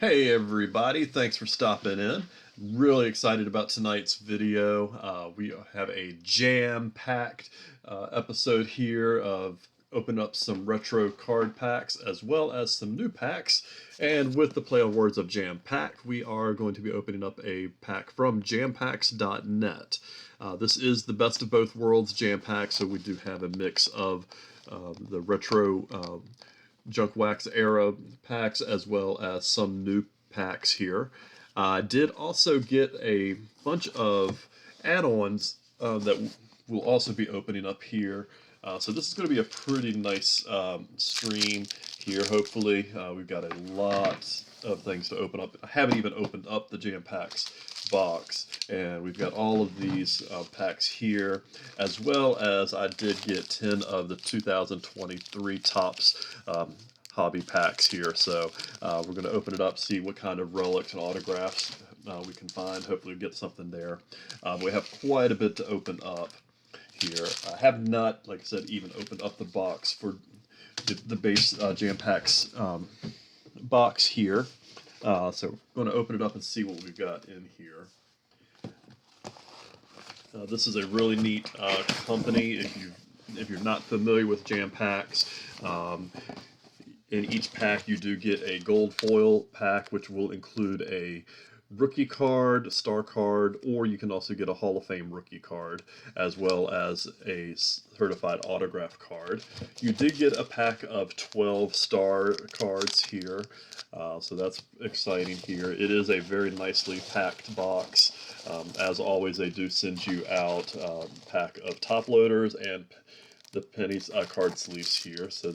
Hey everybody, thanks for stopping in. Really excited about tonight's video. We have a jam-packed episode here of open up some retro card packs as well as some new packs. And with the play on words of Jampack, we are going to be opening up a pack from jampacks.net. This is the best of both worlds Jampack, so we do have a mix of the retro junk wax era packs as well as some new packs here. I did also get a bunch of add-ons that we'll also be opening up here. So this is going to be a pretty nice stream here, hopefully. We've got a lot of things to open up. I haven't even opened up the Jam Packs box, and we've got all of these packs here, as well as I did get 10 of the 2023 Topps hobby packs here. So we're going to open it up, see what kind of relics and autographs we can find. Hopefully we get something there. We have quite a bit to open up here. I have not, like I said, even opened up the box for the base Jam Packs box here. So we're going to open it up and see what we've got in here. This is a really neat company. If you're not familiar with Jam Packs, in each pack you do get a gold foil pack, which will include a rookie card, a star card, or you can also get a Hall of Fame rookie card, as well as a certified autograph card. You did get a pack of 12 star cards here, so that's exciting here. It is a very nicely packed box. As always, they do send you out a pack of top loaders and the pennies card sleeves here, so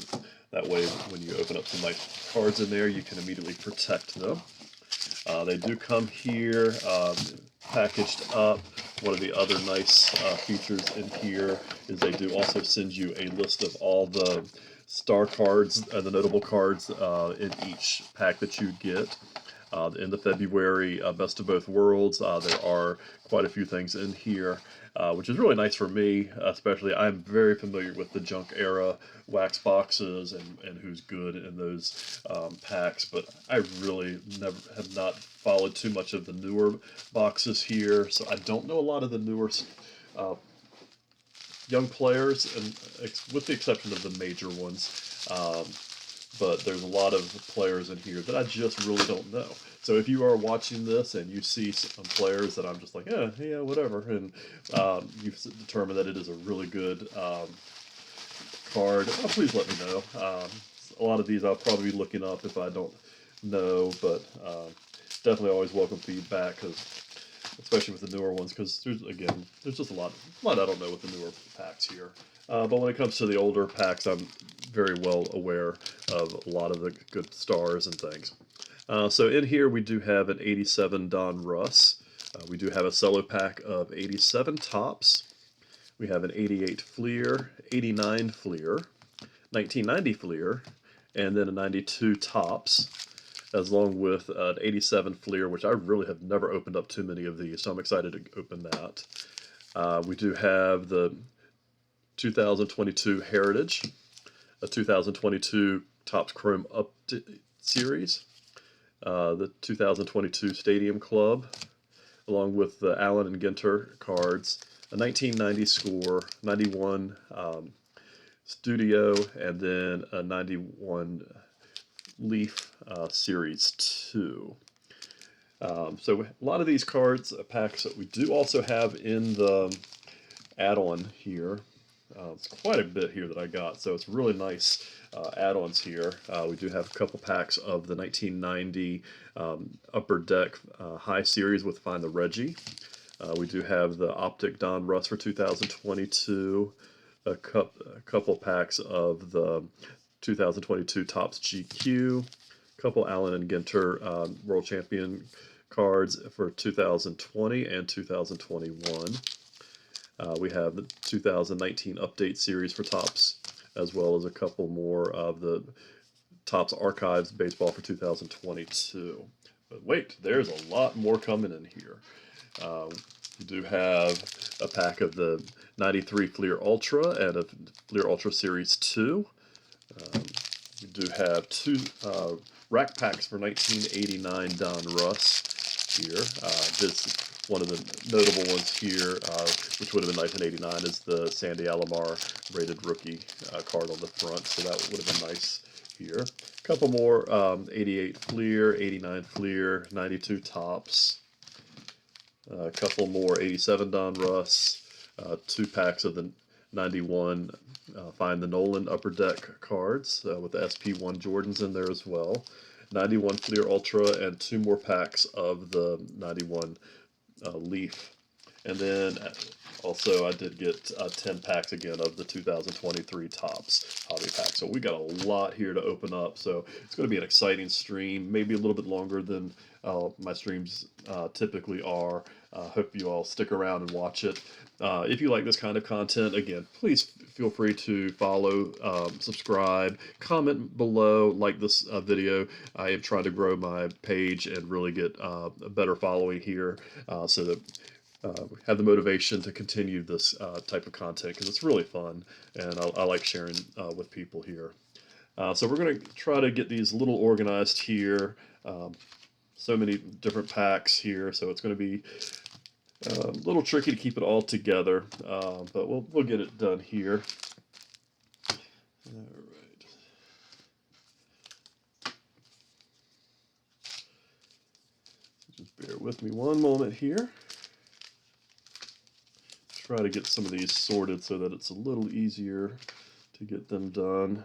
that way when you open up some nice cards in there, you can immediately protect them. They do come here packaged up. One of the other nice features in here is they do also send you a list of all the star cards, the notable cards in each pack that you get. In the February Best of Both Worlds, there are quite a few things in here, which is really nice for me, especially. I'm very familiar with the junk era wax boxes and who's good in those packs, but I really have not followed too much of the newer boxes here, so I don't know a lot of the newer young players, and with the exception of the major ones. But there's a lot of players in here that I just really don't know. So if you are watching this and you see some players that I'm just like, yeah, whatever, and you've determined that it is a really good card, please let me know. A lot of these I'll probably be looking up if I don't know, but definitely always welcome feedback, especially with the newer ones, because there's just a lot I don't know with the newer packs here. But when it comes to the older packs, I'm very well aware of a lot of the good stars and things. So in here we do have an 87 Don Russ. We do have a cello pack of 87 Topps. We have an 88 Fleer, 89 Fleer, 1990 Fleer, and then a 92 Topps, as long with an 87 Fleer, which I really have never opened up too many of these, so I'm excited to open that. We do have the 2022 Heritage, a 2022 Topps Chrome Update Series, the 2022 Stadium Club, along with the Allen and Ginter cards, a 1990 Score, 91 Studio, and then a 91 Leaf Series 2. So a lot of these cards, packs that we do also have in the add-on here. It's quite a bit here that I got, so it's really nice add-ons here. We do have a couple packs of the 1990 Upper Deck High Series with Find the Reggie. We do have the Optic Don Russ for 2022, a couple packs of the 2022 Topps GQ, a couple Allen and Ginter World Champion cards for 2020 and 2021. We have the 2019 Update Series for Topps, as well as a couple more of the Topps Archives Baseball for 2022. But wait, there's a lot more coming in here. We do have a pack of the 93 Fleer Ultra and a Fleer Ultra Series 2. We do have two rack packs for 1989 Don Russ here. This one of the notable ones here, which would have been 1989, is the Sandy Alomar rated rookie card on the front. So that would have been nice here. A couple more 88 Fleer, 89 Fleer, 92 Tops. A couple more 87 Don Russ. 2 packs of the 91 Find the Nolan Upper Deck cards with the SP1 Jordans in there as well. 91 Fleer Ultra and 2 more packs of the 91 Leaf. And then also I did get 10 packs again of the 2023 Topps hobby pack. So we got a lot here to open up. So it's going to be an exciting stream, maybe a little bit longer than my streams typically are. Hope you all stick around and watch it. If you like this kind of content, again, please feel free to follow, subscribe, comment below, like this video. I am trying to grow my page and really get a better following here so that have the motivation to continue this type of content because it's really fun and I like sharing with people here. So we're going to try to get these a little organized here. So many different packs here, so it's going to be a little tricky to keep it all together, but we'll get it done here. All right. Just bear with me one moment here. Try to get some of these sorted so that it's a little easier to get them done.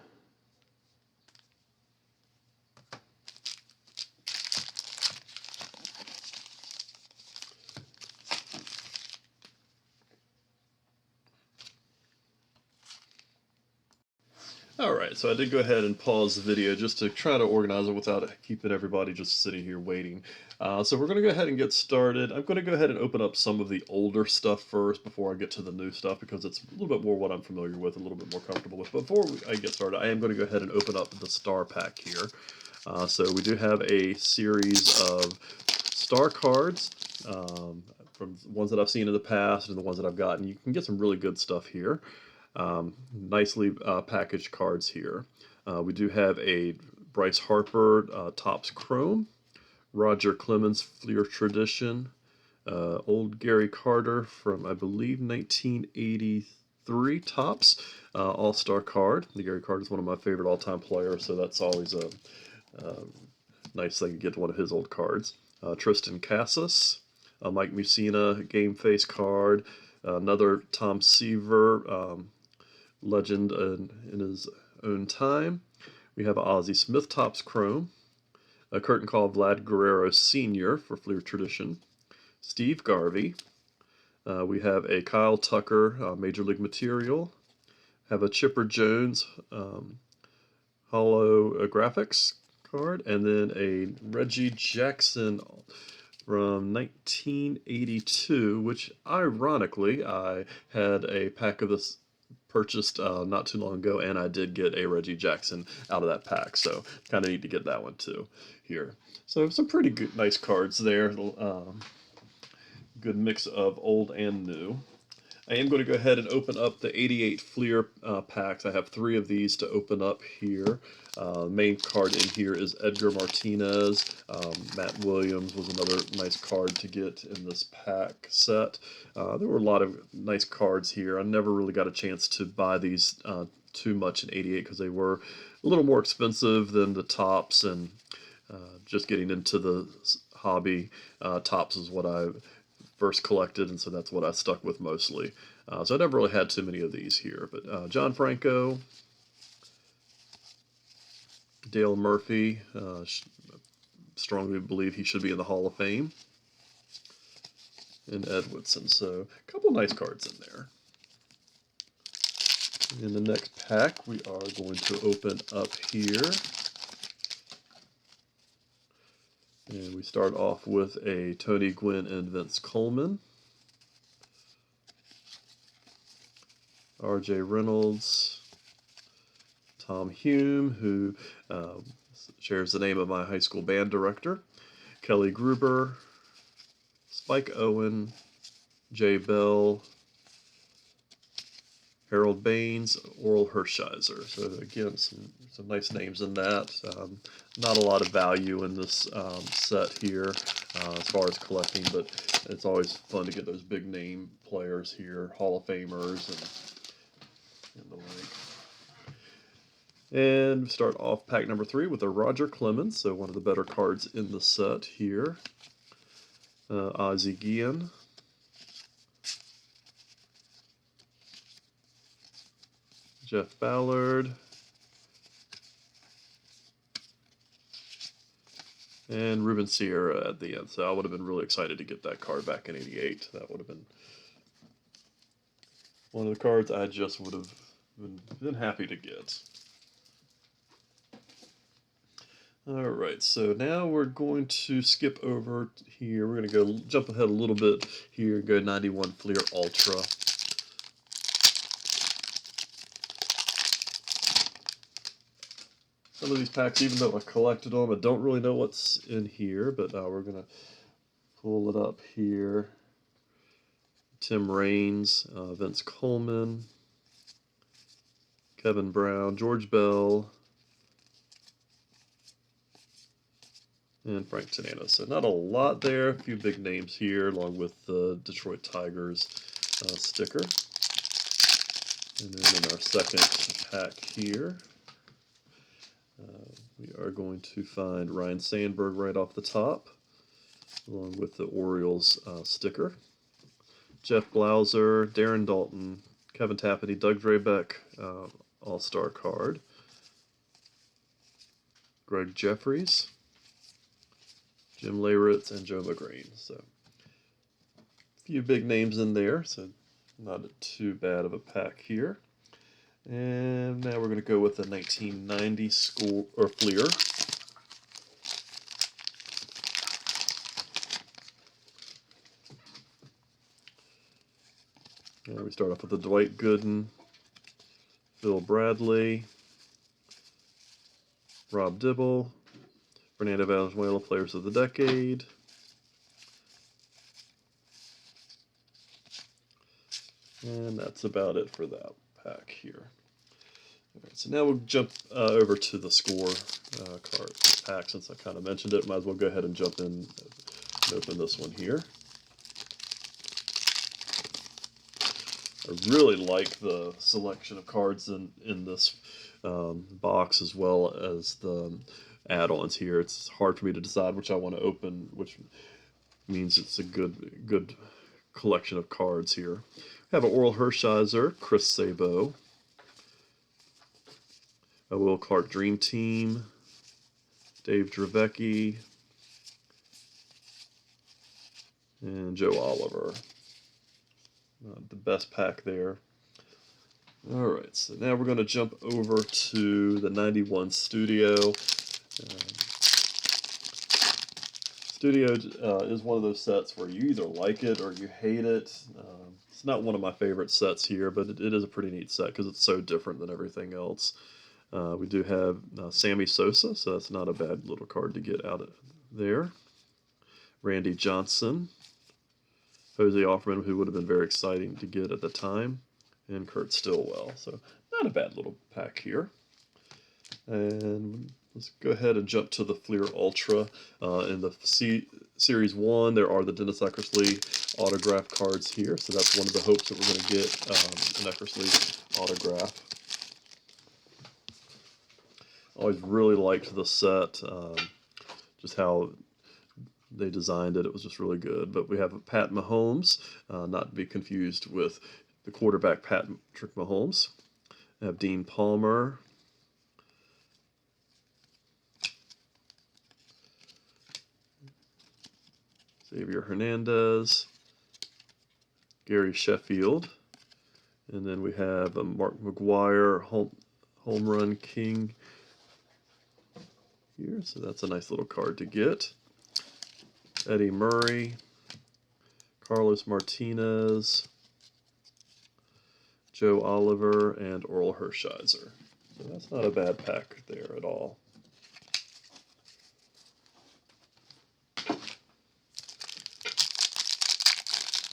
Alright, so I did go ahead and pause the video just to try to organize it without keeping everybody just sitting here waiting. So we're going to go ahead and get started. I'm going to go ahead and open up some of the older stuff first before I get to the new stuff because it's a little bit more what I'm familiar with, a little bit more comfortable with. But before I get started, I am going to go ahead and open up the star pack here. So we do have a series of star cards from ones that I've seen in the past and the ones that I've gotten. You can get some really good stuff here. Nicely packaged cards here. We do have a Bryce Harper Topps Chrome, Roger Clemens Fleer Tradition, old Gary Carter from I believe 1983 Topps All-Star card. The Gary Carter is one of my favorite all-time players, so that's always a nice thing to get one of his old cards. Tristan Cassis, Mike Mussina Game Face card, another Tom Seaver legend in his own time. We have Ozzie Smith Topps Chrome, a curtain call Vlad Guerrero Sr. for Fleer Tradition, Steve Garvey. We have a Kyle Tucker Major League Material, have a Chipper Jones holographics card, and then a Reggie Jackson from 1982, which ironically I had a pack of this purchased not too long ago, and I did get a Reggie Jackson out of that pack, so kind of need to get that one too here. So some pretty good, nice cards there. Good mix of old and new. I am going to go ahead and open up the 88 Fleer packs. I have 3 of these to open up here. Main card in here is Edgar Martinez. Matt Williams was another nice card to get in this pack set. There were a lot of nice cards here. I never really got a chance to buy these too much in 88 because they were a little more expensive than the Topps, and just getting into the hobby, Topps is what I first collected, and so that's what I stuck with mostly. So I never really had too many of these here. But John Franco, Dale Murphy, strongly believe he should be in the Hall of Fame, and Ed Woodson. So a couple nice cards in there. In the next pack, we are going to open up here. And we start off with a Tony Gwynn and Vince Coleman, R.J. Reynolds, Tom Hume, who shares the name of my high school band director, Kelly Gruber, Spike Owen, Jay Bell, Harold Baines, Oral Hershiser. So again, some nice names in that. Not a lot of value in this set here as far as collecting, but it's always fun to get those big name players here, Hall of Famers and the like. And start off pack number 3 with a Roger Clemens, so one of the better cards in the set here. Ozzie Guillen. Jeff Ballard. And Ruben Sierra at the end. So I would have been really excited to get that card back in '88. That would have been one of the cards I just would have been happy to get. Alright, so now we're going to skip over here. We're going to go jump ahead a little bit here, go 91 Fleer Ultra. Some of these packs, even though I collected them, I don't really know what's in here, but we're going to pull it up here. Tim Raines, Vince Coleman, Kevin Brown, George Bell, and Frank Tanana. So not a lot there. A few big names here, along with the Detroit Tigers sticker. And then in our second pack here, we are going to find Ryan Sandberg right off the top, along with the Orioles sticker. Jeff Blauser, Darren Dalton, Kevin Tapani, Doug Drabek, All-Star card. Greg Jeffries, Jim Leyritz, and Joe McGrane. So a few big names in there, so not too bad of a pack here. And now we're going to go with the 1990 score or Fleer. And we start off with the Dwight Gooden, Phil Bradley, Rob Dibble, Fernando Valenzuela, Players of the Decade. And that's about it for that pack here. All right, so now we'll jump over to the score card pack. Since I kind of mentioned it, might as well go ahead and jump in and open this one here. I really like the selection of cards in this box, as well as the add-ons here. It's hard for me to decide which I want to open, which means it's a good collection of cards here. We have an Oral Hershiser, Chris Sabo, a Will Clark Dream Team, Dave Dravecky, and Joe Oliver. The best pack there. Alright, so now we're going to jump over to the 91 Studio. Studio is one of those sets where you either like it or you hate it. It's not one of my favorite sets here, but it is a pretty neat set because it's so different than everything else. We do have Sammy Sosa, so that's not a bad little card to get out of there. Randy Johnson, Jose Offerman, who would have been very exciting to get at the time, and Kurt Stillwell. So not a bad little pack here. And let's go ahead and jump to the Fleer Ultra. In the Series 1, there are the Dennis Eckersley autograph cards here. So that's one of the hopes that we're going to get an Eckersley autograph. Always really liked the set, just how they designed it. It was just really good. But we have Pat Mahomes, not to be confused with the quarterback Patrick Mahomes. We have Dean Palmer, Xavier Hernandez, Gary Sheffield, and then we have a Mark McGuire home run king here. So that's a nice little card to get. Eddie Murray, Carlos Martinez, Joe Oliver, and Oral Hershiser. So that's not a bad pack there at all.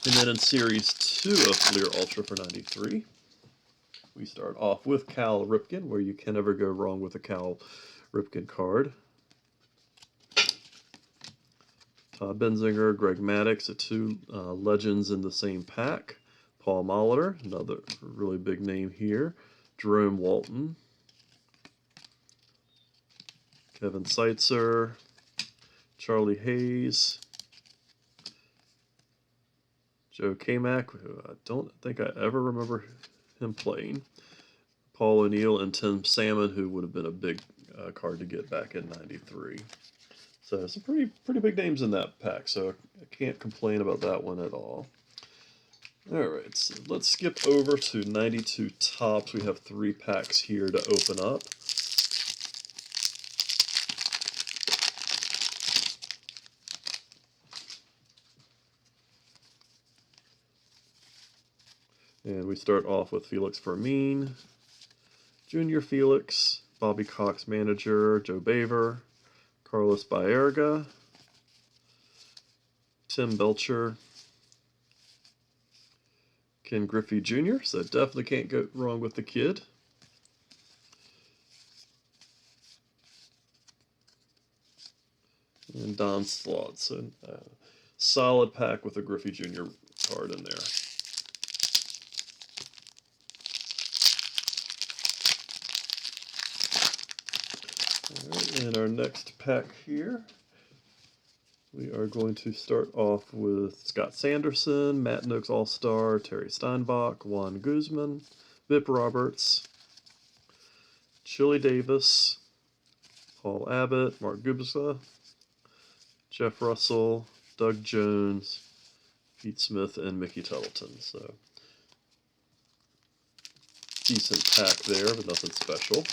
And then in Series 2 of Fleer Ultra for 93, We start off with Cal Ripken, where you can never go wrong with a Cal Ripken card. Todd Benzinger, Greg Maddux, the two legends in the same pack. Paul Molitor, another really big name here. Jerome Walton. Kevin Seitzer. Charlie Hayes. Joe Kamak, who I don't think I ever remember him playing. Paul O'Neill and Tim Salmon, who would have been a big card to get back in '93. So some pretty big names in that pack, so I can't complain about that one at all. Alright, so let's skip over to 92 Topps. We have 3 packs here to open up. And we start off with Felix Fermin, Junior Felix, Bobby Cox manager, Joe Baver, Carlos Baerga, Tim Belcher, Ken Griffey Jr., so definitely can't go wrong with the kid. And Don Slaught, so solid pack with a Griffey Jr. card in there. Alright, in our next pack here, we are going to start off with Scott Sanderson, Matt Noakes All-Star, Terry Steinbach, Juan Guzman, Vip Roberts, Chili Davis, Paul Abbott, Mark Gubza, Jeff Russell, Doug Jones, Pete Smith, and Mickey Tuttleton. So, decent pack there, but nothing special.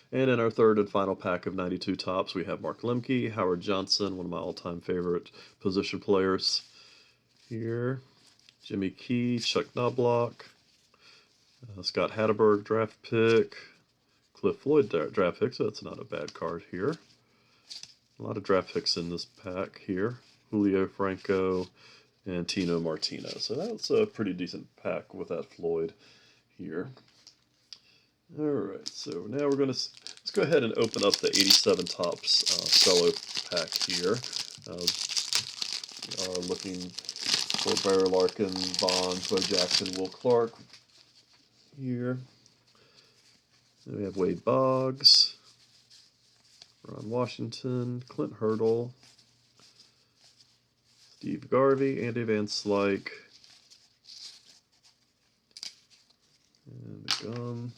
And in our third and final pack of 92 Topps, we have Mark Lemke, Howard Johnson, one of my all-time favorite position players here, Jimmy Key, Chuck Knobloch, Scott Hatteberg draft pick, Cliff Floyd draft pick, so that's not a bad card here. A lot of draft picks in this pack here. Julio Franco and Tino Martino. So that's a pretty decent pack with that Floyd here. Alright, so now we're going to, let's go ahead and open up the 87 Topps cello pack here. We are looking for Barry Larkin, Bonds, Bo Jackson, Will Clark here. Then we have Wade Boggs, Ron Washington, Clint Hurdle, Steve Garvey, Andy Van Slyke, and the Gum,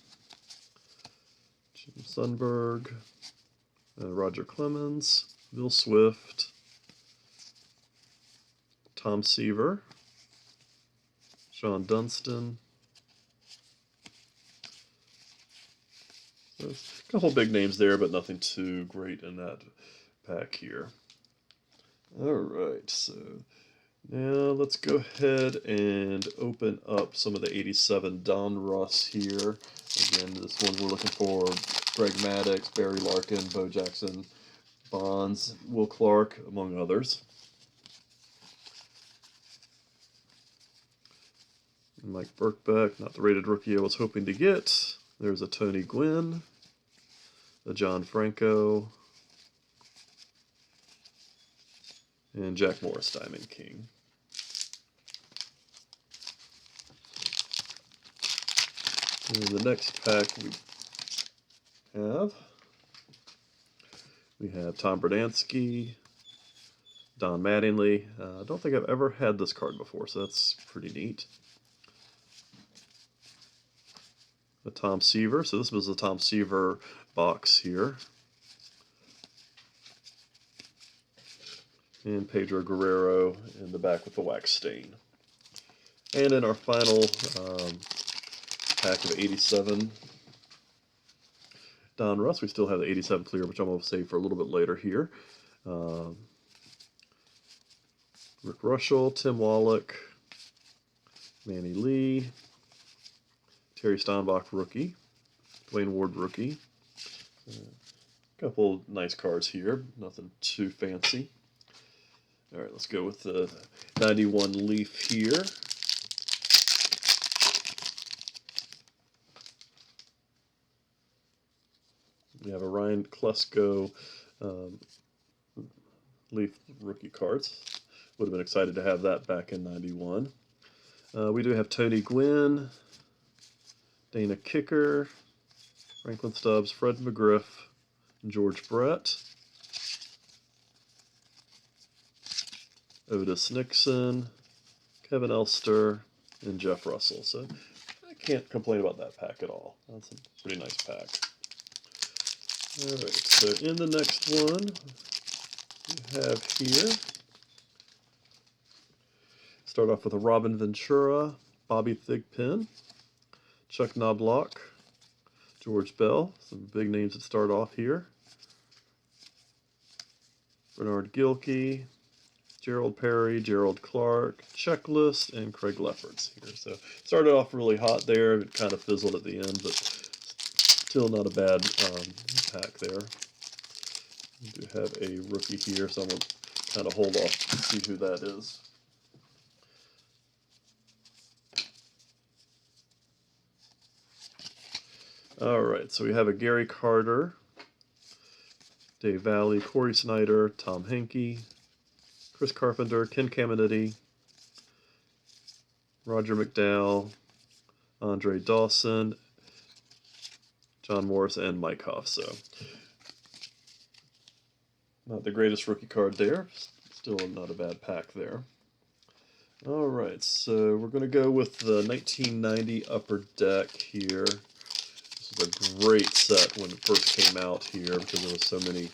Jim Sundberg, Roger Clemens, Bill Swift, Tom Seaver, Sean Dunston. So a couple big names there, but nothing too great in that pack here. Alright, so now let's go ahead and open up some of the 87 Don Russ here. Again, this one we're looking for Greg Maddux, Barry Larkin, Bo Jackson, Bonds, Will Clark, among others. Mike Birkbeck, not the rated rookie I was hoping to get. There's a Tony Gwynn, a John Franco, and Jack Morris Diamond King. And the next pack we have Tom Berdansky, Don Mattingly. I don't think I've ever had this card before, so that's pretty neat. A Tom Seaver, so this was a Tom Seaver box here. And Pedro Guerrero in the back with the wax stain. And in our final pack of 87 Don Russ, we still have the 87 clear, which I'm going to save for a little bit later here. Rick Rushell, Tim Wallach, Manny Lee, Terry Steinbach rookie, Dwayne Ward rookie. A couple nice cards here, nothing too fancy. All right, let's go with the 91 Leaf here. We have a Ryan Klesko Leaf rookie cards. Would have been excited to have that back in 91. We do have Tony Gwynn, Dana Kicker, Franklin Stubbs, Fred McGriff, George Brett, Otis Nixon, Kevin Elster, and Jeff Russell. So I can't complain about that pack at all. That's a pretty nice pack. All right, so in the next one, we have here, start off with a Robin Ventura, Bobby Thigpen, Chuck Knobloch, George Bell, some big names that start off here, Bernard Gilkey, Gerald Perry, Gerald Clark, Checklist, and Craig Lefferts here. So started off really hot there, it kind of fizzled at the end, but still not a bad pack there. We do have a rookie here, so I'm going to kind of hold off to see who that is. All right, so we have a Gary Carter, Dave Valley, Corey Snyder, Tom Henke, Chris Carpenter, Ken Caminiti, Roger McDowell, Andre Dawson, John Morris, and Mike Huff. So not the greatest rookie card there. Still not a bad pack there. All right, so we're going to go with the 1990 Upper Deck here. This is a great set when it first came out here because there was so many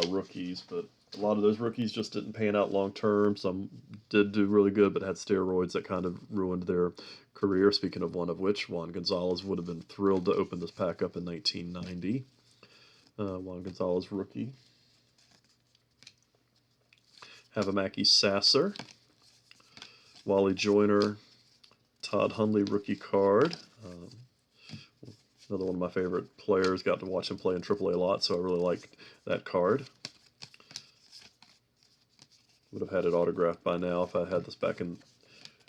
rookies, but a lot of those rookies just didn't pan out long term. Some did do really good, but had steroids that kind of ruined their career. Speaking of one of which, Juan Gonzalez would have been thrilled to open this pack up in 1990. Juan Gonzalez rookie. Havamaki Sasser, Wally Joyner, Todd Hundley rookie card. Another one of my favorite players. Got to watch him play in AAA a lot, so I really liked that card. Would have had it autographed by now if I had this back in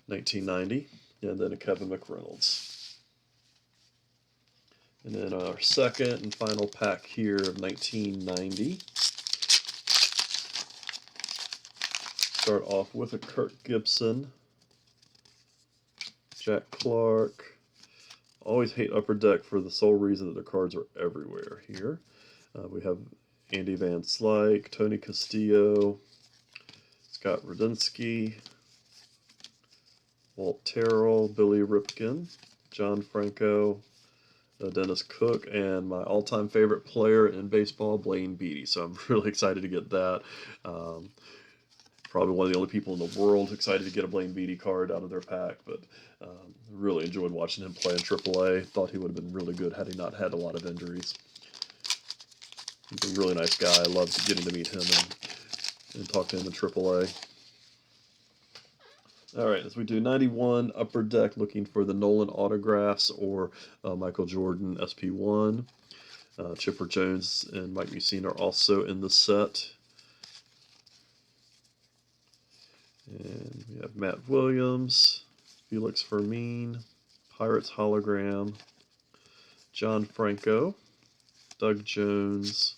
1990. And then a Kevin McReynolds. And then our second and final pack here of 1990. Start off with a Kirk Gibson, Jack Clark. Always hate Upper Deck for the sole reason that the cards are everywhere here. We have Andy Van Slyke, Tony Castillo, Scott Radinsky, Walt Terrell, Billy Ripken, John Franco, Dennis Cook, and my all-time favorite player in baseball, Blaine Beatty. So I'm really excited to get that. Probably one of the only people in the world excited to get a Blaine Beatty card out of their pack, but really enjoyed watching him play in AAA. Thought he would have been really good had he not had a lot of injuries. He's a really nice guy. I loved getting to meet him and talk to him in AAA. All right, as we do 91 Upper Deck, looking for the Nolan autographs or Michael Jordan SP1. Chipper Jones and Mike Mussina are also in the set. And we have Matt Williams, Felix Fermin, Pirates hologram, John Franco, Doug Jones,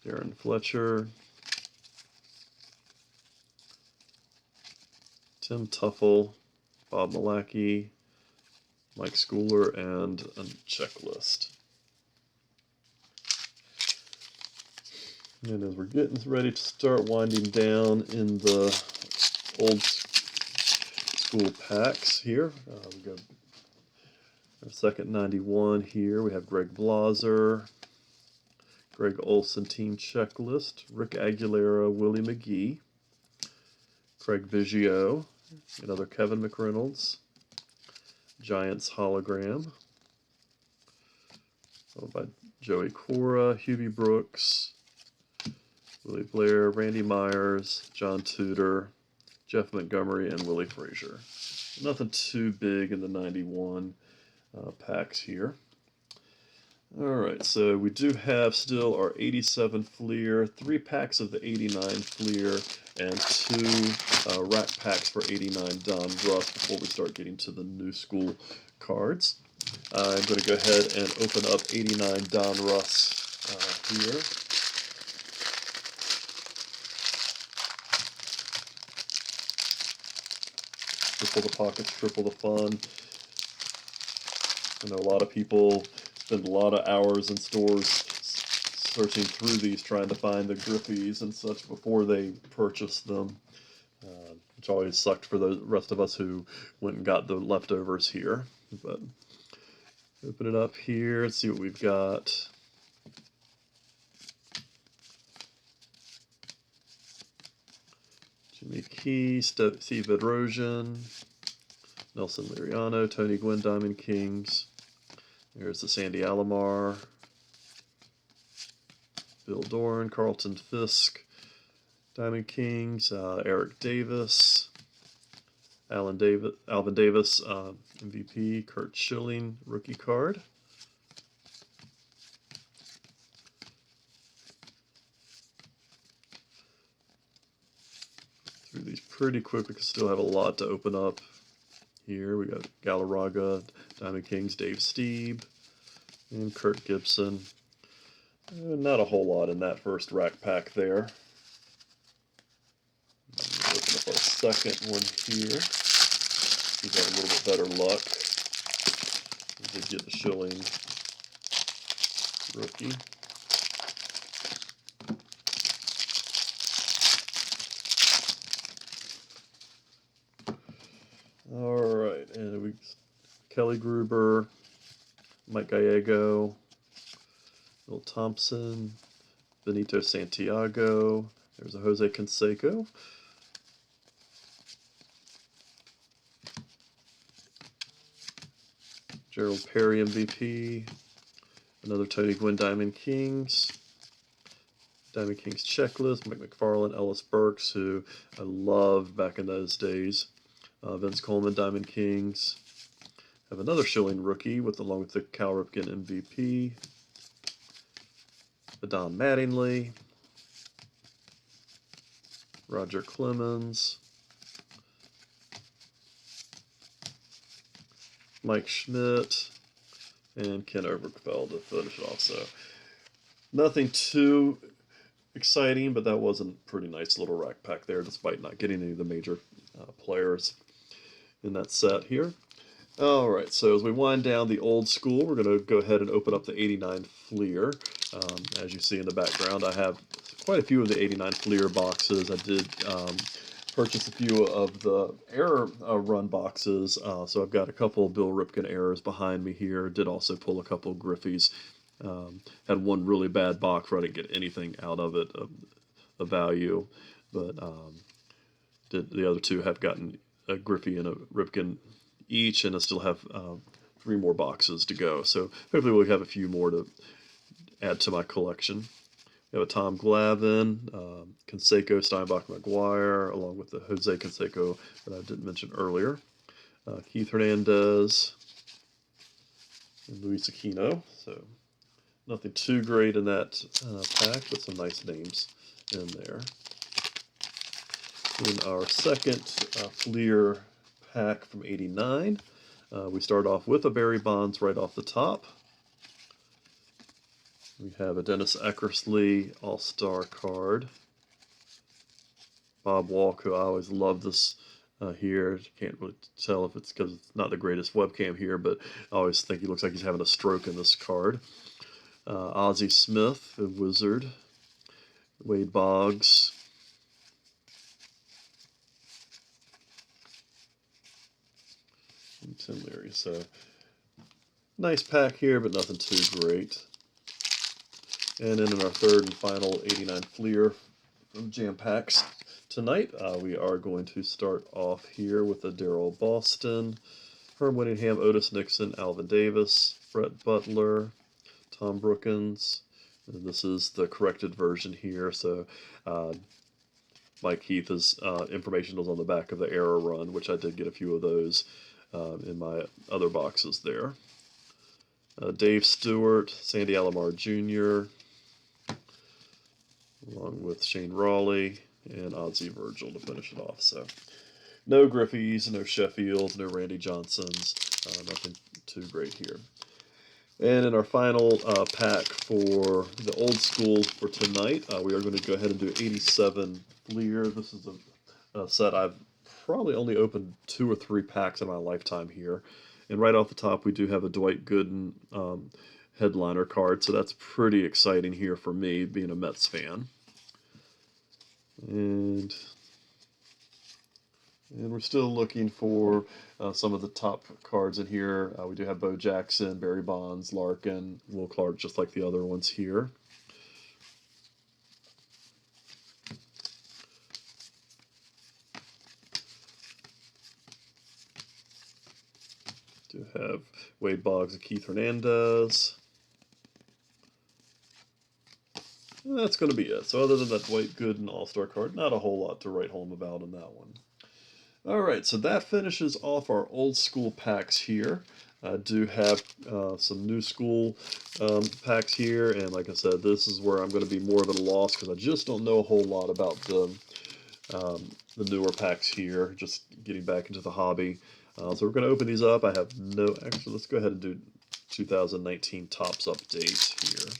Darren Fletcher, Tim Tuffle, Bob Malacky, Mike Schooler, and a checklist. And as we're getting ready to start winding down in the old school packs here, we got our second 91 here. We have Greg Blaser, Greg Olson team checklist, Rick Aguilera, Willie McGee, Craig Biggio, another Kevin McReynolds, Giants hologram, followed by Joey Cora, Hubie Brooks, Willie Blair, Randy Myers, John Tudor, Jeff Montgomery, and Willie Frazier. Nothing too big in the 91 packs here. Alright, so we do have still our 87 Fleer, 3 packs of the 89 Fleer, and 2 rack packs for 89 Don Russ before we start getting to the new school cards. I'm going to go ahead and open up 89 Don Russ here. Triple the pockets, triple the fun. I know a lot of people spend a lot of hours in stores searching through these, trying to find the Grippies and such before they purchase them, which always sucked for the rest of us who went and got the leftovers here. But open it up here and see what we've got. Jimmy Key, Steve Bedrosian, Nelson Liriano, Tony Gwynn, Diamond Kings. There's the Sandy Alomar, Bill Doran, Carlton Fisk, Diamond Kings, Eric Davis, Alvin Davis, MVP, Kurt Schilling, rookie card. Through these pretty quick, we can still have a lot to open up. Here we got Galarraga, Diamond Kings, Dave Steeb, and Kurt Gibson. Not a whole lot in that first rack pack there. Open up our second one here. We got a little bit better luck. We did get the Schilling rookie. All right, and we Kelly Gruber, Mike Gallego, Bill Thompson, Benito Santiago. There's a Jose Canseco. Gerald Perry MVP. Another Tony Gwynn Diamond Kings. Diamond Kings checklist. Mike McFarland, Ellis Burks, who I loved back in those days. Vince Coleman, Diamond Kings. Have another Schilling rookie along with the Cal Ripken MVP. Don Mattingly. Roger Clemens. Mike Schmidt. And Ken Oberkfell to finish it off. So nothing too exciting, but that was a pretty nice little rack pack there, despite not getting any of the major players in that set here. All right, so as we wind down the old school, we're going to go ahead and open up the 89 Fleer. As you see in the background, I have quite a few of the 89 Fleer boxes. I did purchase a few of the error run boxes, so I've got a couple of Bill Ripken errors behind me here. Did also pull a couple of Griffies. Had one really bad box where I didn't get anything out of it of value, but the other two have gotten a Griffey and a Ripken each, and I still have 3 more boxes to go. So hopefully we'll have a few more to add to my collection. We have a Tom Glavine, Canseco, Steinbach, McGuire, along with the Jose Canseco that I didn't mention earlier. Keith Hernandez and Luis Aquino. So nothing too great in that pack, but some nice names in there. In our second Fleer pack from 89, we start off with a Barry Bonds right off the top. We have a Dennis Eckersley All-Star card. Bob Walk, who I always love this here. Can't really tell if it's because it's not the greatest webcam here, but I always think he looks like he's having a stroke in this card. Ozzie Smith, a Wizard. Wade Boggs. And Tim Leary. So, nice pack here, but nothing too great. And then in our third and final 89 Fleer from Jampacks tonight, we are going to start off here with a Darryl Boston, Herm Whittingham, Otis Nixon, Alvin Davis, Brett Butler, Tom Brookins. And this is the corrected version here, so Mike Heath's information was on the back of the error run, which I did get a few of those in my other boxes there. Dave Stewart, Sandy Alomar Jr., along with Shane Rawley and Ozzie Virgil to finish it off. So no Griffeys, no Sheffields, no Randy Johnsons, nothing too great here. And in our final pack for the old school for tonight, we are going to go ahead and do 87 Fleer. This is a set I've probably only opened 2 or 3 packs in my lifetime here. And right off the top, we do have a Dwight Gooden headliner card, so that's pretty exciting here for me, being a Mets fan. And we're still looking for some of the top cards in here. We do have Bo Jackson, Barry Bonds, Larkin, Will Clark, just like the other ones here. Do have Wade Boggs and Keith Hernandez. And that's going to be it. So other than that Dwight Gooden All-Star card, not a whole lot to write home about in that one. Alright, so that finishes off our old school packs here. I do have some new school packs here, and like I said, this is where I'm going to be more of at a loss because I just don't know a whole lot about the newer packs here, just getting back into the hobby. So we're going to open these up. I have no, actually let's go ahead and do 2019 Topps update here.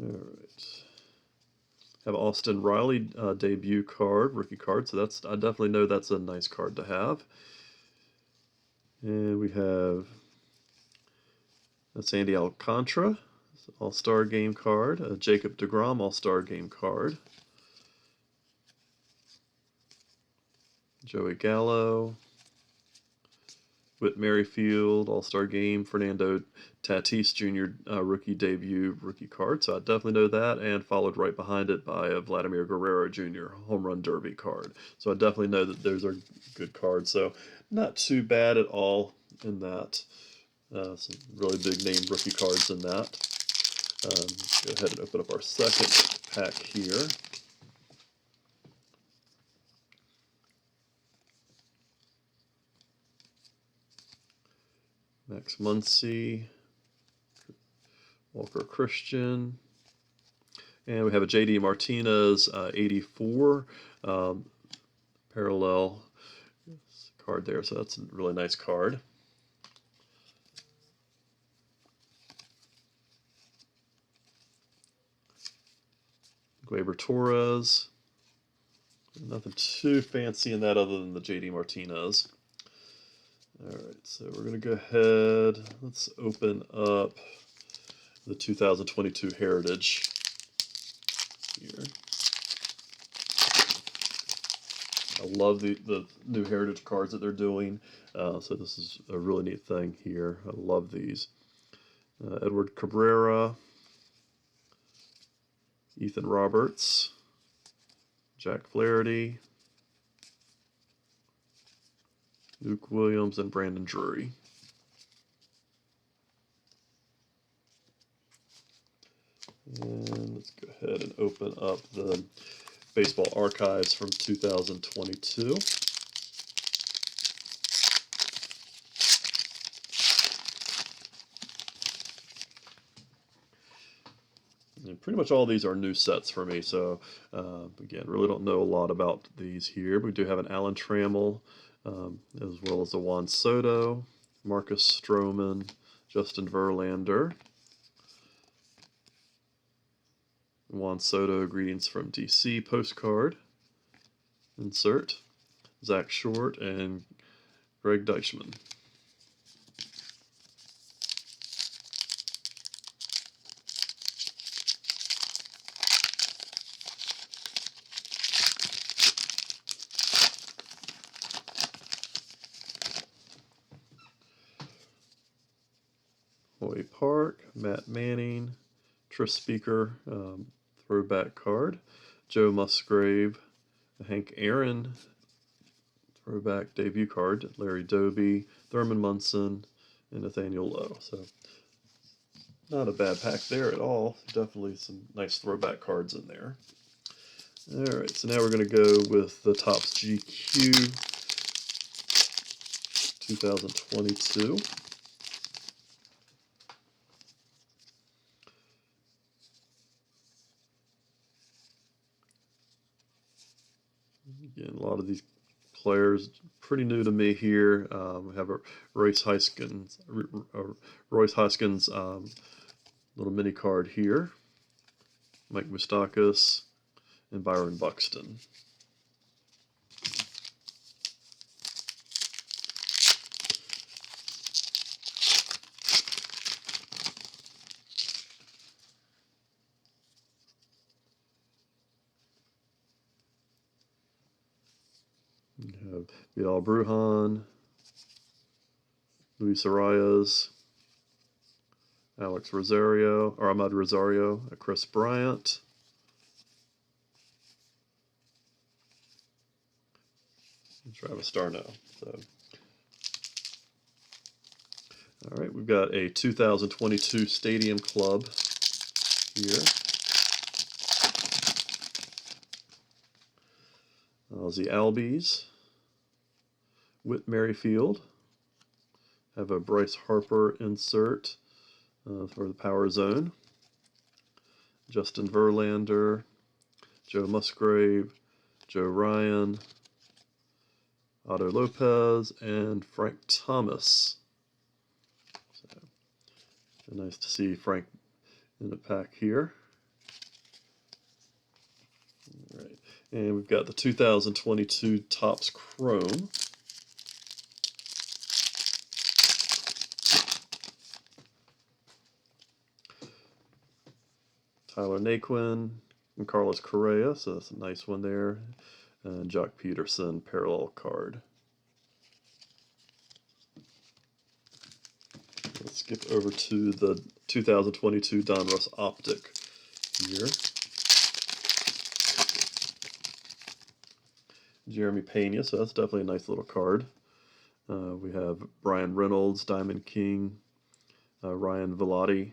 Alright. Have Austin Riley debut card, rookie card, so that's, I definitely know that's a nice card to have. And we have a Sandy Alcantara All-Star Game card, a Jacob deGrom All-Star Game card, Joey Gallo, Whit Merrifield All-Star Game, Fernando Tatis Jr. Rookie debut rookie card, so I definitely know that, and followed right behind it by a Vladimir Guerrero Jr. Home Run Derby card. So I definitely know that those are good cards, so not too bad at all in that. Some really big name rookie cards in that. Go ahead and open up our second pack here. Max Muncy, Walker Christian, and we have a JD Martinez 84 parallel card there, so that's a really nice card. Gleyber Torres, nothing too fancy in that other than the JD Martinez. Alright, so we're going to go ahead, let's open up the 2022 Heritage here. I love the new Heritage cards that they're doing, so this is a really neat thing here. I love these. Edward Cabrera, Ethan Roberts, Jack Flaherty, Luke Williams, and Brandon Drury. And let's go ahead and open up the Baseball Archives from 2022. And pretty much all these are new sets for me, so again, really don't know a lot about these here. We do have an Alan Trammell, as well as a Juan Soto, Marcus Stroman, Justin Verlander, Juan Soto, Greetings from DC postcard, insert, Zach Short, and Greg Deichmann. Hoy Park, Matt Manning, Tris Speaker, throwback card, Joe Musgrave, Hank Aaron, throwback debut card, Larry Doby, Thurman Munson, and Nathaniel Lowe. So not a bad pack there at all. Definitely some nice throwback cards in there. Alright, so now we're going to go with the Topps GQ 2022. Again, a lot of these players pretty new to me here. We have a Royce Hoskins, little mini card here. Mike Moustakas and Byron Buxton. We have Vidal Brujan, Luis Arias, Alex Rosario, or Ahmad Rosario, Chris Bryant, and Travis Darno. So, all right, we've got a 2022 Stadium Club here. The Albies, Whit Merrifield, have a Bryce Harper insert for the Power Zone, Justin Verlander, Joe Musgrave, Joe Ryan, Otto Lopez, and Frank Thomas. So, nice to see Frank in the pack here. All right. And we've got the 2022 Topps Chrome. Tyler Naquin and Carlos Correa, so that's a nice one there. And Jock Peterson parallel card. Let's skip over to the 2022 Donruss Optic here. Jeremy Pena, so that's definitely a nice little card. We have Brian Reynolds, Diamond King, Ryan Velotti,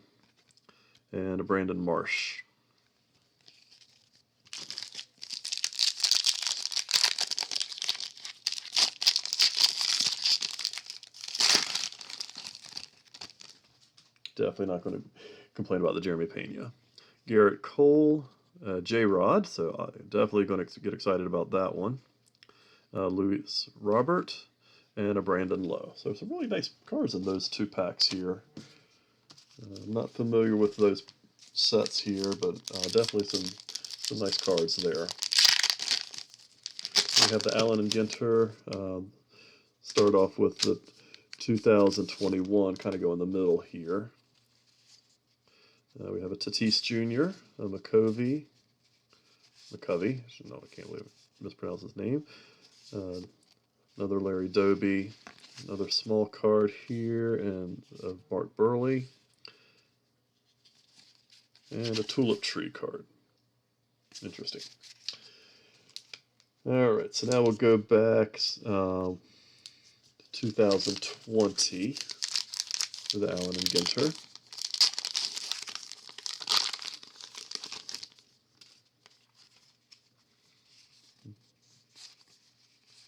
and a Brandon Marsh. Definitely not going to complain about the Jeremy Pena. Garrett Cole, J-Rod, so I'm definitely going to get excited about that one. Luis Robert, and a Brandon Lowe. So some really nice cards in those two packs here. I'm not familiar with those sets here, but definitely some nice cards there. We have the Allen and Ginter. Start off with the 2021, kind of go in the middle here. We have a Tatis Jr., a McCovey. No, I can't believe I mispronounced his name. Another Larry Doby, another small card here, and Mark Burley, and a Tulip Tree card. Interesting. All right, so now we'll go back to 2020 with Allen and Ginter.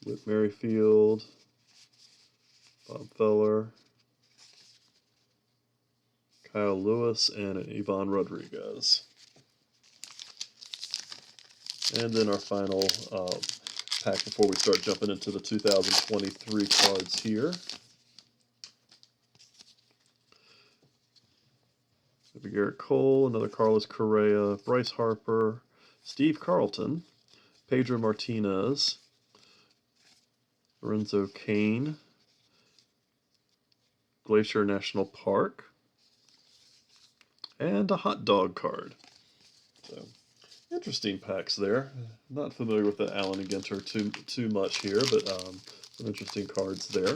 Whit Merrifield, Bob Feller, Kyle Lewis, and Ivan Rodriguez. And then our final pack before we start jumping into the 2023 cards here. Garrett Cole, another Carlos Correa, Bryce Harper, Steve Carlton, Pedro Martinez, Lorenzo Cain, Glacier National Park, and a hot dog card. So, interesting packs there. Not familiar with the Allen and Ginter too much here, but some interesting cards there.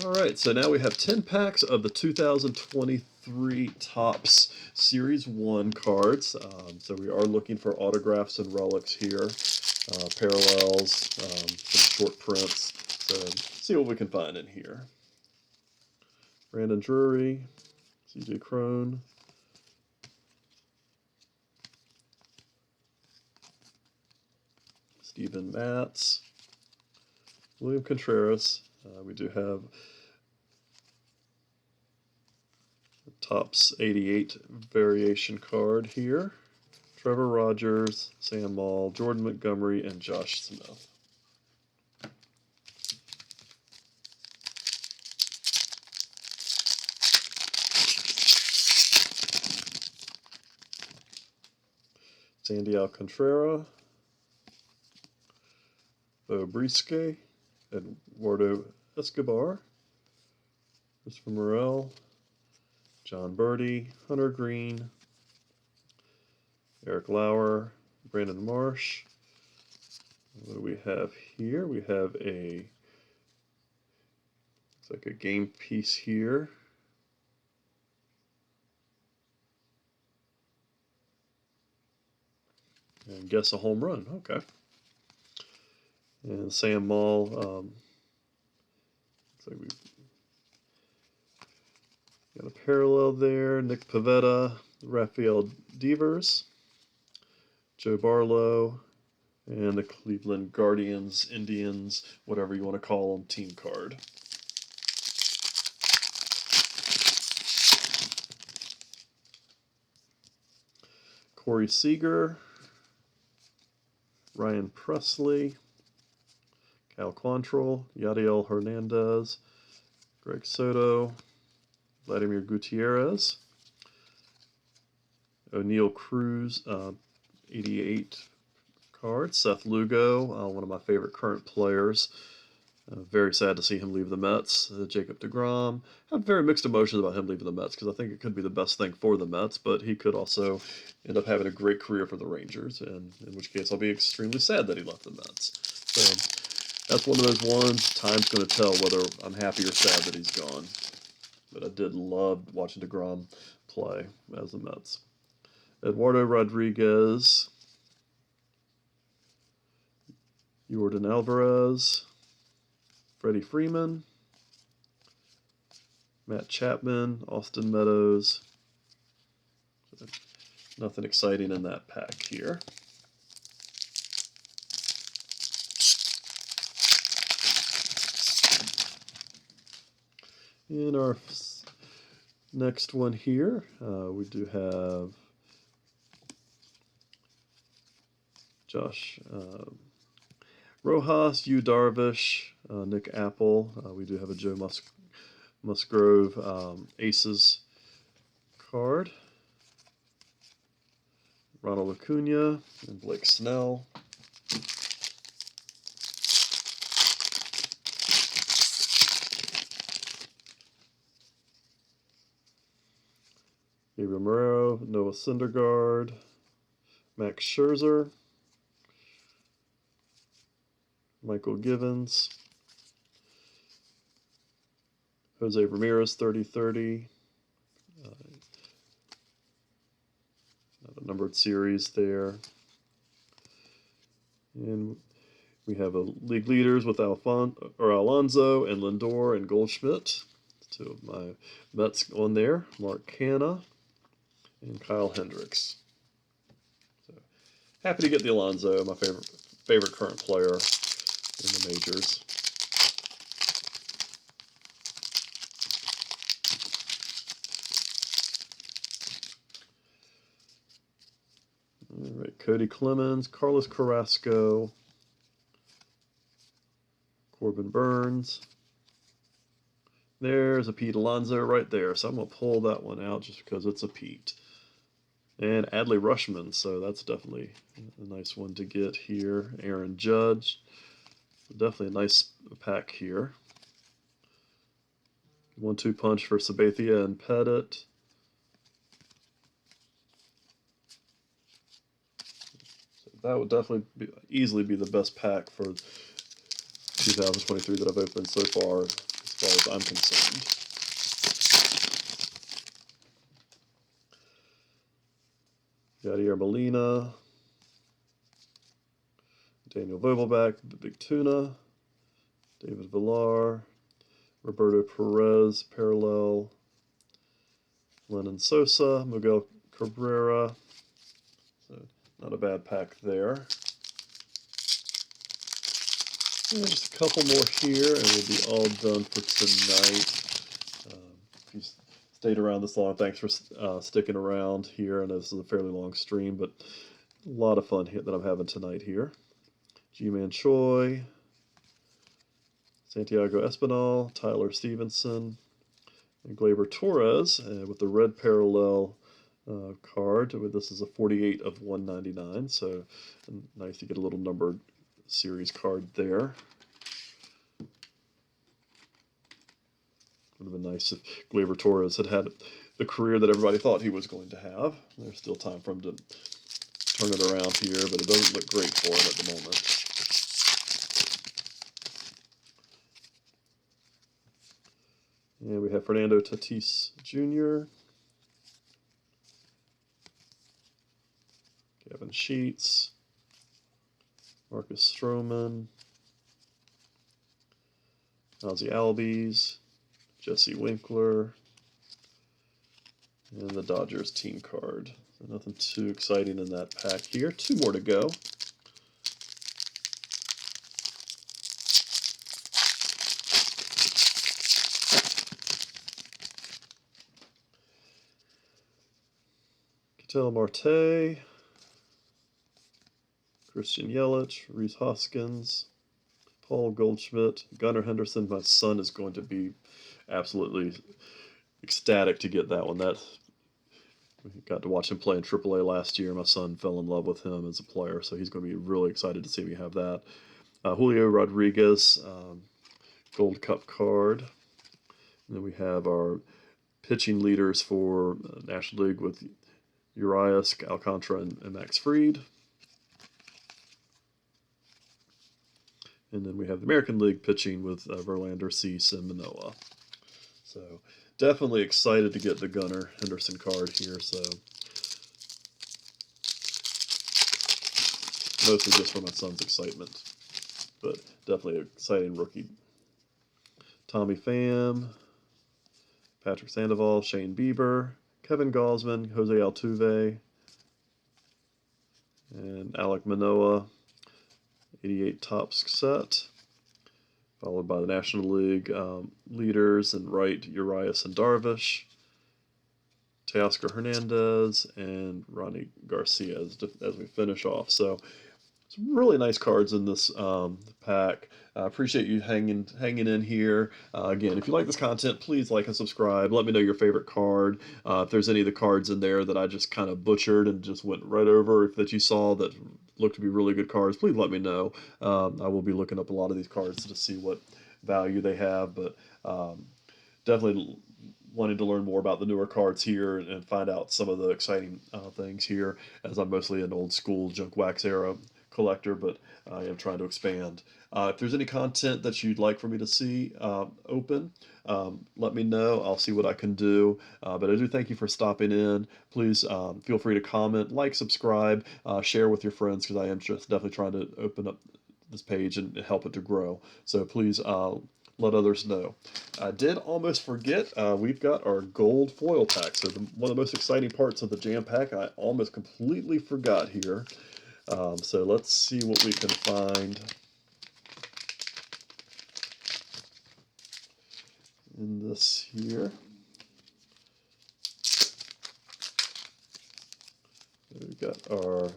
All right, so now we have 10 packs of the 2023 Topps Series 1 cards. So we are looking for autographs and relics here, parallels, some short prints. So see what we can find in here. Brandon Drury, C.J. Cron, Steven Matz, William Contreras, We do have the Topps 88 variation card here. Trevor Rogers, Sam Maul, Jordan Montgomery, and Josh Smith. Sandy Alcantara, Bo Brisque, Eduardo Escobar, Christopher Morel, John Birdie, Hunter Green, Eric Lauer, Brandon Marsh. What do we have here? We have looks like a game piece here. And guess a home run. Okay. And Sam Maul. Looks like we've got a parallel there. Nick Pivetta, Rafael Devers, Joe Barlow, and the Cleveland Guardians, Indians, whatever you want to call them, team card. Corey Seager, Ryan Presley, Cal Quantrill, Yadiel Hernandez, Greg Soto, Vladimir Gutierrez, O'Neill Cruz, 88 card, Seth Lugo, one of my favorite current players. Very sad to see him leave the Mets. Jacob deGrom. I have very mixed emotions about him leaving the Mets because I think it could be the best thing for the Mets, but he could also end up having a great career for the Rangers, and in which case I'll be extremely sad that he left the Mets. So that's one of those ones. Time's going to tell whether I'm happy or sad that he's gone. But I did love watching deGrom play as the Mets. Eduardo Rodriguez, Yordan Alvarez, Freddie Freeman, Matt Chapman, Austin Meadows. Nothing exciting in that pack here. In our next one here, we do have Josh Rojas, Yu Darvish, Nick Apple. We do have a Joe Musgrove Aces card. Ronald Acuna and Blake Snell. Gabriel Morero, Noah Syndergaard, Max Scherzer, Michael Givens, Jose Ramirez, 30-30. A numbered series there. And we have a league leaders with Alonso and Lindor and Goldschmidt. Two of my Mets on there. Mark Canha and Kyle Hendricks. So happy to get the Alonso, my favorite current player in the majors. All right, Cody Clemens, Carlos Carrasco, Corbin Burns. There's a Pete Alonso right there, so I'm going to pull that one out just because it's a Pete. And Adley Rutschman, so that's definitely a nice one to get here. Aaron Judge, definitely a nice pack here. 1-2 punch for Sabathia and Pettit. So that would definitely easily be the best pack for 2023 that I've opened so far, as far as I'm concerned. Yadier Molina, Daniel Vogelbach, Big Tuna, David Villar, Roberto Perez, parallel, Lennon Sosa, Miguel Cabrera. So not a bad pack there. Just a couple more here, and we'll be all done for tonight. If you stayed around this long, thanks for sticking around here. I know this is a fairly long stream, but a lot of fun here that I'm having tonight here. G-Man Choi, Santiago Espinal, Tyler Stevenson, and Gleyber Torres with the red parallel card. This is a 48 of 199, so nice to get a little numbered series card there. Would have been nice if Gleyber Torres had had the career that everybody thought he was going to have. There's still time for him to turn it around here, but it doesn't look great for him at the moment. And we have Fernando Tatis Jr., Kevin Sheets, Marcus Stroman, Ozzie Albies, Jesse Winkler, and the Dodgers team card. So nothing too exciting in that pack here. 2 more to go. Ketel Marte, Christian Yelich, Rhys Hoskins, Paul Goldschmidt, Gunnar Henderson. My son is going to be absolutely ecstatic to get that one. We got to watch him play in AAA last year. My son fell in love with him as a player, so he's going to be really excited to see me have that. Julio Rodriguez, Gold Cup card. And then we have our pitching leaders for National League with Urias, Alcantara, and Max Fried. And then we have the American League pitching with Verlander, Cease, and Manoah. So definitely excited to get the Gunnar Henderson card here. So mostly just for my son's excitement, but definitely an exciting rookie. Tommy Pham, Patrick Sandoval, Shane Bieber, Kevin Gausman, Jose Altuve, and Alek Manoah, 88 Topps set, followed by the National League leaders in right, Urias and Darvish, Teoscar Hernandez, and Ronnie Garcia as we finish off. So some really nice cards in this pack. Appreciate you hanging in here. Again, if you like this content, please like and subscribe. Let me know your favorite card. If there's any of the cards in there that I just kind of butchered and just went right over, that you saw that look to be really good cards, please let me know. I will be looking up a lot of these cards to see what value they have, but definitely wanting to learn more about the newer cards here and find out some of the exciting things here, as I'm mostly an old school junk wax era collector, but I am trying to expand. If there's any content that you'd like for me to see open, let me know. I'll see what I can do. But I do thank you for stopping in. Please feel free to comment, like, subscribe, share with your friends, because I am just definitely trying to open up this page and help it to grow. So please let others know. I did almost forget, we've got our gold foil pack. So one of the most exciting parts of the Jampack, I almost completely forgot here. So let's see what we can find in this here. We've got our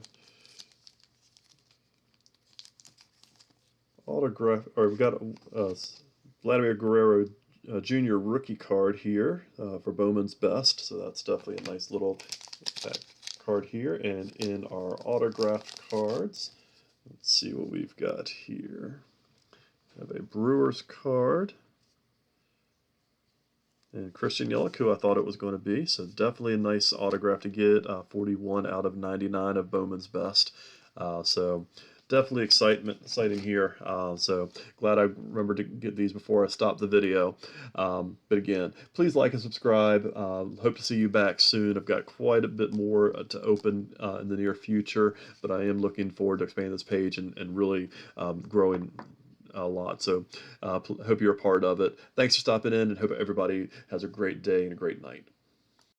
autograph, or we've got Vladimir Guerrero Jr. rookie card here for Bowman's Best. So that's definitely a nice little card here. And in our autographed cards, let's see what we've got here. We have a Brewers card and Christian Yelich, who I thought it was going to be. So definitely a nice autograph to get. 41 out of 99 of Bowman's Best. So definitely exciting here. So glad I remembered to get these before I stopped the video. But again, please like and subscribe. Hope to see you back soon. I've got quite a bit more to open in the near future, but I am looking forward to expanding this page and really growing a lot. So hope you're a part of it. Thanks for stopping in, and hope everybody has a great day and a great night.